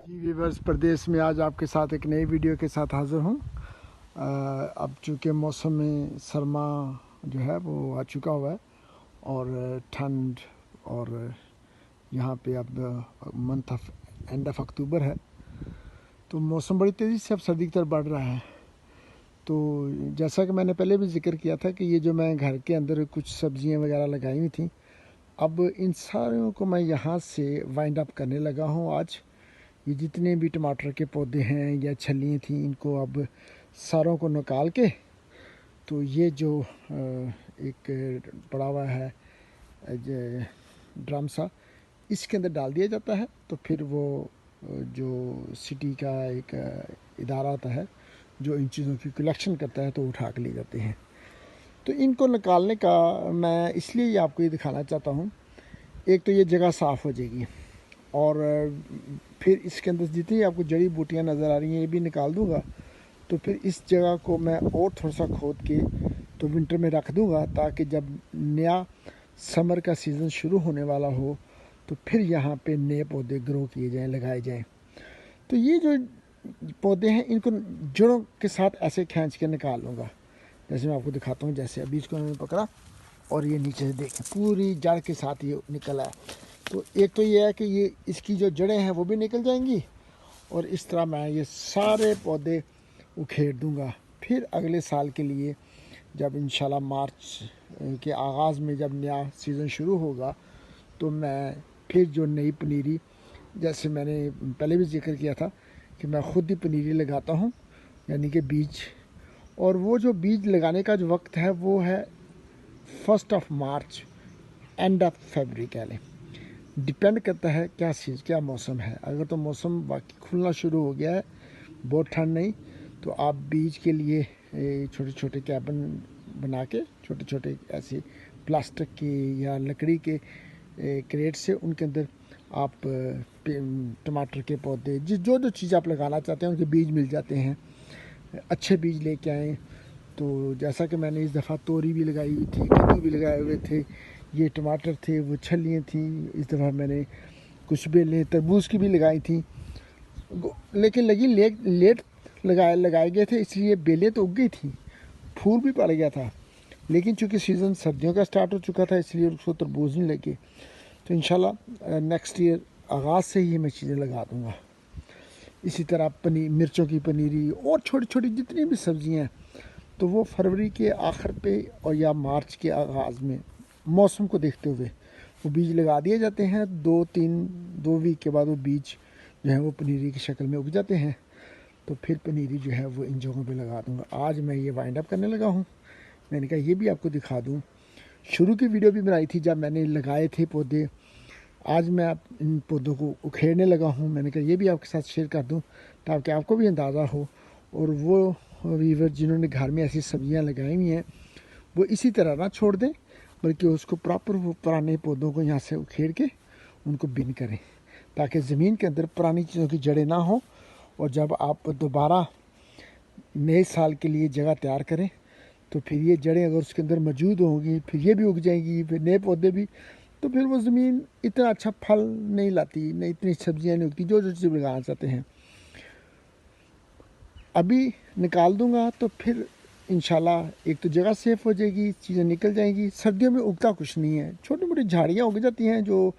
जी viewers, प्रदेश में आज आपके साथ एक नई वीडियो के साथ हाज़िर हूँ। अब चूँकि मौसम में सरमा जो है वो आ चुका हुआ है और ठंड और यहाँ पे अब month of end of October है, तो मौसम बड़ी तेज़ी से अब सर्दी की तरफ बढ़ रहा है। तो जैसा कि मैंने पहले भी जिक्र किया था कि ये जो मैं घर के अंदर कुछ सब्जियाँ वगैरह लगाई हुई थी, अब इन सारों को मैं यहाँ से वाइंड अप करने लगा हूँ आज। ये जितने भी टमाटर के पौधे हैं या छलियाँ थी, इनको अब सारों को निकाल के, तो ये जो एक पड़ा हुआ है ड्रम सा, इसके अंदर डाल दिया जाता है। तो फिर वो जो सिटी का एक इदारा आता है जो इन चीज़ों की कलेक्शन करता है, तो उठा के ले जाते हैं। तो इनको निकालने का मैं इसलिए आपको ये दिखाना चाहता हूँ, एक तो ये जगह साफ़ हो जाएगी और फिर इसके अंदर जितनी आपको जड़ी बूटियाँ नज़र आ रही हैं ये भी निकाल दूँगा। तो फिर इस जगह को मैं और थोड़ा सा खोद के तो विंटर में रख दूँगा, ताकि जब नया समर का सीज़न शुरू होने वाला हो तो फिर यहाँ पे नए पौधे ग्रो किए जाएँ, लगाए जाएँ। तो ये जो पौधे हैं इनको जड़ों के साथ ऐसे खींच के निकाल लूँगा, जैसे मैं आपको दिखाता हूँ। जैसे अभी इसको मैंने पकड़ा और ये नीचे से देखें पूरी जड़ के साथ ये निकला है। तो एक तो ये है कि ये इसकी जो जड़ें हैं वो भी निकल जाएंगी और इस तरह मैं ये सारे पौधे उखेड़ दूंगा। फिर अगले साल के लिए जब इंशाल्लाह मार्च के आगाज़ में जब नया सीज़न शुरू होगा, तो मैं फिर जो नई पनीरी, जैसे मैंने पहले भी जिक्र किया था कि मैं ख़ुद ही पनीरी लगाता हूँ, यानी कि बीज। और वो जो बीज लगाने का जो वक्त है वो है 1 मार्च एंड ऑफ फरवरी कह लें। डिपेंड करता है क्या मौसम है। अगर तो मौसम बाकी खुलना शुरू हो गया है, बहुत ठंड नहीं, तो आप बीज के लिए छोटे छोटे कैबिन बना के, छोटे छोटे ऐसे प्लास्टिक के या लकड़ी के क्रेट से उनके अंदर आप टमाटर के पौधे जो जो चीज़ आप लगाना चाहते हैं उनके बीज मिल जाते हैं। अच्छे बीज लेके आएँ। तो जैसा कि मैंने इस दफ़ा तोरी भी लगाई हुई थी, कद्दू भी लगाए हुए थे, ये टमाटर थे, वो छलियाँ थी। इस दफ़ा मैंने कुछ बेलें तरबूज की भी लगाई थी, लेकिन लगी लेट लगाए गए थे, इसलिए बेलें तो उग गई थी, फूल भी पड़ गया था। लेकिन चूँकि सीज़न सर्दियों का स्टार्ट हो चुका था, इसलिए उसको तरबूज नहीं लगे। तो इंशाल्लाह नेक्स्ट ईयर आगाज़ से ही मैं चीज़ें लगा दूँगा। इसी तरह मिर्चों की पनीरी और छोटी छोटी जितनी भी सब्ज़ियाँ हैं, तो वो फरवरी के आखिर पे और या मार्च के आगाज़ में मौसम को देखते हुए वो बीज लगा दिए जाते हैं। 2 वीक के बाद वो बीज जो है वो पनीरी की शक्ल में उग जाते हैं। तो फिर पनीरी जो है वो इन जगहों पे लगा दूंगा। आज मैं ये वाइंड अप करने लगा हूँ। मैंने कहा ये भी आपको दिखा दूँ। शुरू की वीडियो भी बनाई थी जब मैंने लगाए थे पौधे। आज मैं इन पौधों को उखेड़ने लगा हूँ। मैंने कहा ये भी आपके साथ शेयर कर दूँ ताकि आपको भी अंदाज़ा हो, और वो वीवर जिन्होंने घर में ऐसी सब्जियां लगाई हुई हैं वो इसी तरह ना छोड़ दें, बल्कि उसको प्रॉपर वो पुराने पौधों को यहाँ से उखेड़ के उनको बिन करें, ताकि ज़मीन के अंदर पुरानी चीज़ों की जड़ें ना हो। और जब आप दोबारा नए साल के लिए जगह तैयार करें, तो फिर ये जड़ें अगर उसके अंदर मौजूद होंगी, फिर ये भी उग जाएंगी, फिर नए पौधे भी, तो फिर वो ज़मीन इतना अच्छा फल नहीं लाती, नहीं इतनी सब्जियाँ नहीं उगती जो जो चीज़ लगाना चाहते हैं। अभी निकाल दूंगा तो फिर इंशाल्लाह एक तो जगह सेफ़ हो जाएगी, चीज़ें निकल जाएंगी। सर्दियों में उगता कुछ नहीं है, छोटी मोटी झाड़ियाँ उग जाती हैं जो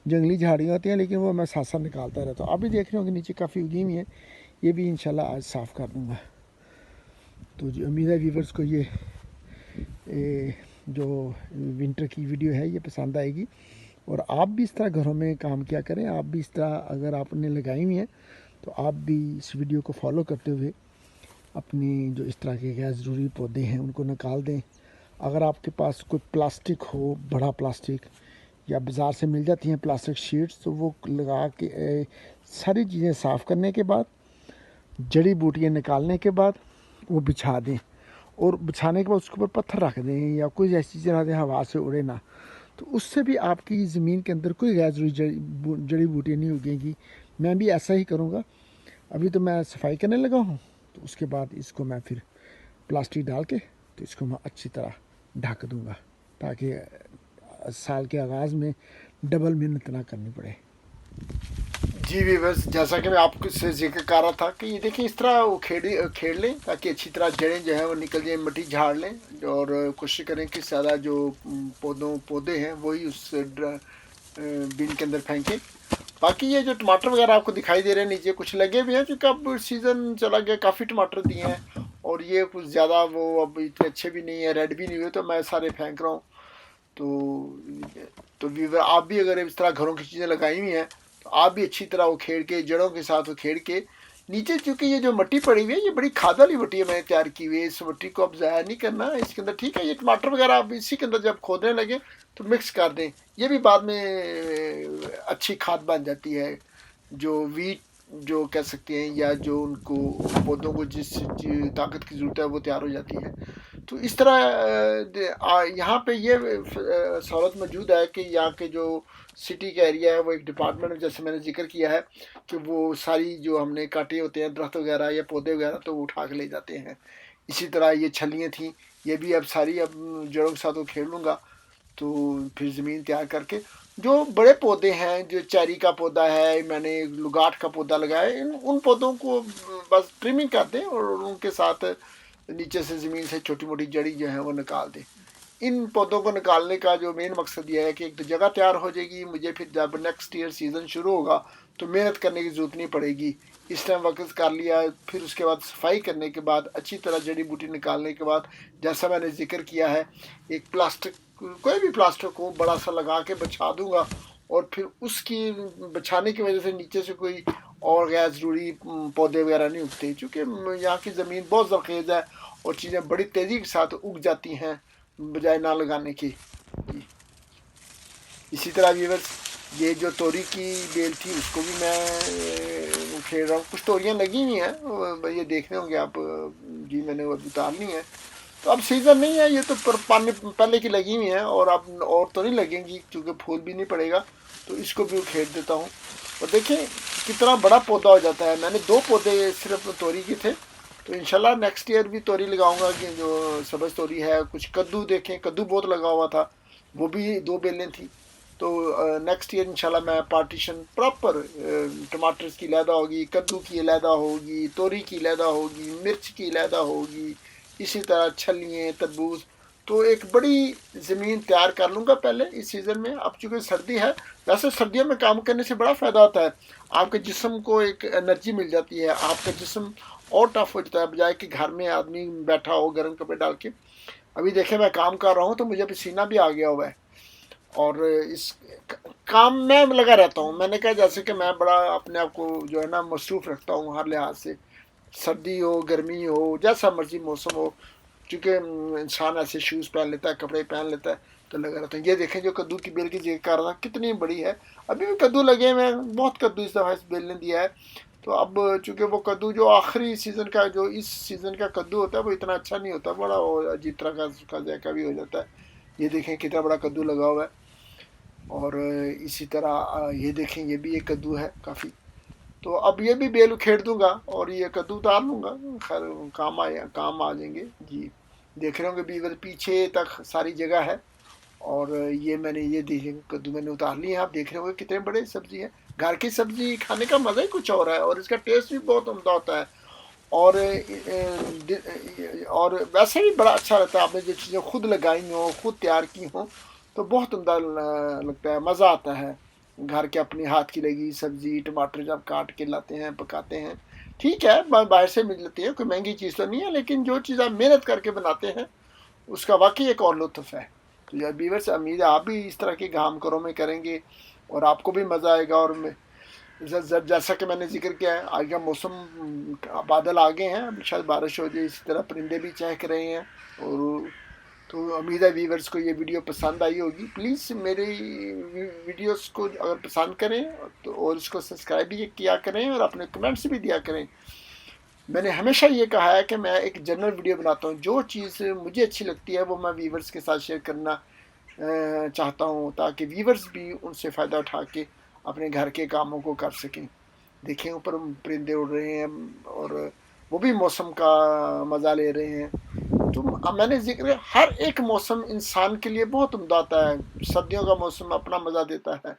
जंगली झाड़ियाँ होती हैं, लेकिन वो मैं साथ साथ निकालता रहता हूँ। अभी देख रहे हो कि नीचे काफ़ी उगी हुई है, ये भी इंशाल्लाह आज साफ़ कर दूँगा। तो जो उम्मीद है व्यूवर्स को ये जो विंटर की वीडियो है ये पसंद आएगी, और आप भी इस तरह घरों में काम किया करें। आप भी इस तरह अगर आपने लगाई हुई हैं तो आप भी इस वीडियो को फॉलो करते हुए अपनी जो इस तरह के गैर ज़रूरी पौधे हैं उनको निकाल दें। अगर आपके पास कोई प्लास्टिक हो, बड़ा प्लास्टिक, या बाज़ार से मिल जाती हैं प्लास्टिक शीट्स, तो वो लगा के सारी चीज़ें साफ़ करने के बाद, जड़ी बूटियाँ निकालने के बाद वो बिछा दें, और बिछाने के बाद उसके ऊपर पत्थर रख दें या कोई ऐसी चीज़ें रख दें हवा से उड़े ना। तो उससे भी आपकी ज़मीन के अंदर कोई गैर ज़रूरी जड़ी बूटियाँ नहीं उगेंगी। मैं भी ऐसा ही करूँगा। अभी तो मैं सफाई करने लगा हूँ, तो उसके बाद इसको मैं फिर प्लास्टिक डाल के तो इसको मैं अच्छी तरह ढक दूँगा, ताकि साल के आगाज़ में डबल मेहनत ना करनी पड़े। जी व्यूअर्स, जैसा कि मैं आपको से जिक्र कर रहा था कि ये देखिए इस तरह वो खेड़ लें ताकि अच्छी तरह जड़ें जो है वो निकल जाए, मिट्टी झाड़ लें और कोशिश करें कि ज़्यादा जो पौधे हैं वही उस बिन के अंदर फेंकें। बाकी ये जो टमाटर वगैरह आपको दिखाई दे रहे हैं नीचे कुछ लगे भी हैं, क्योंकि अब सीज़न चला गया, काफ़ी टमाटर दिए हैं और ये कुछ ज़्यादा वो अब इतने अच्छे भी नहीं है, रेड भी नहीं हुए, तो मैं सारे फेंक रहा हूँ। तो व्यूवर, आप भी अगर इस तरह घरों की चीज़ें लगाई हुई हैं तो आप भी अच्छी तरह वो खेड़ के, जड़ों के साथ वो खेड़ के नीचे, चूंकि ये जो मिट्टी पड़ी हुई है ये बड़ी खाद वाली मिट्टी है मैंने तैयार की हुई है, इस मिट्टी को अब ज़ाया नहीं करना इसके अंदर। ठीक है, ये टमाटर वगैरह आप इसी के अंदर जब खोदने लगे तो मिक्स कर दें, ये भी बाद में अच्छी खाद बन जाती है, जो वीट जो कह सकते हैं, या जो उनको पौधों को जिस ताकत की ज़रूरत है वो तैयार हो जाती है। तो इस तरह यहाँ पे ये सहूलत मौजूद है कि यहाँ के जो सिटी का एरिया है वो एक डिपार्टमेंट में, जैसे मैंने जिक्र किया है कि वो सारी जो हमने काटे होते हैं दरख्त वगैरह या पौधे वगैरह तो वो उठा के ले जाते हैं। इसी तरह ये छलियाँ थी, ये भी अब सारी अब जड़ों के साथ वो खेल लूँगा, तो फिर ज़मीन तैयार करके जो बड़े पौधे हैं, जो चेरी का पौधा है, मैंने लुगाट का पौधा लगाया है, उन पौधों को बस ट्रिमिंग कर दें और उनके साथ नीचे से ज़मीन से छोटी मोटी जड़ी जो है वो निकाल दें। इन पौधों को निकालने का जो मेन मकसद ये है कि एक तो जगह तैयार हो जाएगी, मुझे फिर जब नेक्स्ट ईयर सीज़न शुरू होगा तो मेहनत करने की ज़रूरत नहीं पड़ेगी। इस टाइम वक्त कर लिया, फिर उसके बाद सफाई करने के बाद अच्छी तरह जड़ी बूटी निकालने के बाद, जैसा मैंने जिक्र किया है, एक प्लास्टिक, कोई भी प्लास्टिक को बड़ा सा लगा के बिछा दूंगा और फिर उसकी बिछाने की वजह से नीचे से कोई और गैर ज़रूरी पौधे वगैरह नहीं उगते, चूँकि यहाँ की ज़मीन बहुत ज़रखेज़ है और चीज़ें बड़ी तेज़ी के साथ उग जाती हैं बजाय ना लगाने की। इसी तरह व्यूअर्स, ये जो तोरी की बेल थी उसको भी मैं खेल रहा हूँ, कुछ तोरियाँ लगी हुई हैं, ये देख रहे होंगे आप जी, मैंने वो उतारनी है। तो अब सीज़न नहीं है, ये तो पानी पहले की लगी हुई हैं और अब और तो नहीं लगेंगी क्योंकि फूल भी नहीं पड़ेगा, तो इसको भी उखेड़ देता हूँ। और देखें कितना बड़ा पौधा हो जाता है, मैंने 2 पौधे सिर्फ तोरी के थे, तो इंशाल्लाह नेक्स्ट ईयर भी तोरी लगाऊंगा कि जो सब्ज़ तोरी है। कुछ कद्दू, देखें कद्दू बहुत लगा हुआ था, वो भी 2 बेलें थी। तो नेक्स्ट ईयर इंशाल्लाह मैं पार्टीशन प्रॉपर, टमाटर की लैदा होगी, कद्दू की लैदा होगी, तोरी की लैदा होगी, मिर्च की लैदा होगी, इसी तरह छलियाँ, तरबूज, तो एक बड़ी ज़मीन तैयार कर लूँगा पहले इस सीज़न में। अब चूँकि सर्दी है, वैसे सर्दियों में काम करने से बड़ा फ़ायदा होता है, आपके जिस्म को एक एनर्जी मिल जाती है, आपका जिस्म और टफ हो जाता है, बजाय कि घर में आदमी बैठा हो गर्म कपड़े डाल के। अभी देखें मैं काम कर रहा हूँ तो मुझे पसीना भी आ गया हुआ है और इस काम में लगा रहता हूँ। मैंने कहा जैसे कि मैं बड़ा अपने आप को जो है ना मसरूफ़ रखता हूँ हर लिहाज से, सर्दी हो गर्मी हो जैसा मर्जी मौसम हो, क्योंकि इंसान ऐसे शूज़ पहन लेता है, कपड़े पहन लेता है, तो लगा रहता है। ये देखें जो कद्दू की बेल की जिक्र कर रहा था कितनी बड़ी है, अभी भी कद्दू लगे हुए हैं, बहुत कद्दू इस दफ़ा इस बेल ने दिया है। तो अब चूँकि वो कद्दू जो आखिरी सीज़न का, जो इस सीज़न का कद्दू होता है वो इतना अच्छा नहीं होता, बड़ा अजीब तरह का उसका जायका भी हो जाता है। ये देखें कितना बड़ा कद्दू लगा हुआ है और इसी तरह ये देखें ये भी एक कद्दू है काफ़ी। तो अब ये भी बेल उखेड़ दूंगा और ये कद्दू उतार लूँगा, खैर काम आ जाएंगे जी। देख रहे होंगे बीवर पीछे तक सारी जगह है और ये मैंने ये देखे कद्दू मैंने उतार लिए हैं, आप देख रहे होंगे कितने बड़े सब्जी है। घर की सब्जी खाने का मज़ा ही कुछ और है और इसका टेस्ट भी बहुत उम्दा होता है और वैसे भी बड़ा अच्छा रहता है। आपने जो चीज़ें खुद लगाई हों, खुद तैयार की हों, तो बहुत उम्दा लगता है, मज़ा आता है। घर के अपने हाथ की लगी सब्ज़ी, टमाटर जब काट के लाते हैं, पकाते हैं, ठीक है बाहर से मिल लेती है, कोई महंगी चीज़ तो नहीं है, लेकिन जो चीज़ आप मेहनत करके बनाते हैं उसका वाकई एक और लुत्फ़ है। तो यार बीवर से उम्मीद है आप भी इस तरह के काम करो में करेंगे और आपको भी मज़ा आएगा। और जैसा कि मैंने जिक्र किया है, आज का मौसम बादल आ गए हैं, अभी शायद बारिश हो जाए, इसी तरह परिंदे भी चहक रहे हैं। और तो उम्मीद है व्यूवर्स को ये वीडियो पसंद आई होगी। प्लीज़ मेरे वीडियोस को अगर पसंद करें तो और इसको सब्सक्राइब भी किया करें और अपने कमेंट्स भी दिया करें। मैंने हमेशा ये कहा है कि मैं एक जनरल वीडियो बनाता हूँ, जो चीज़ मुझे अच्छी लगती है वो मैं व्यूवर्स के साथ शेयर करना चाहता हूँ, ताकि व्यूवर्स भी उनसे फ़ायदा उठा के अपने घर के कामों को कर सकें। देखें ऊपर परिंदे उड़ रहे हैं और वो भी मौसम का मज़ा ले रहे हैं। तो मैंने जिक्र, हर एक मौसम इंसान के लिए बहुत उम्दा आता है, सर्दियों का मौसम अपना मज़ा देता है,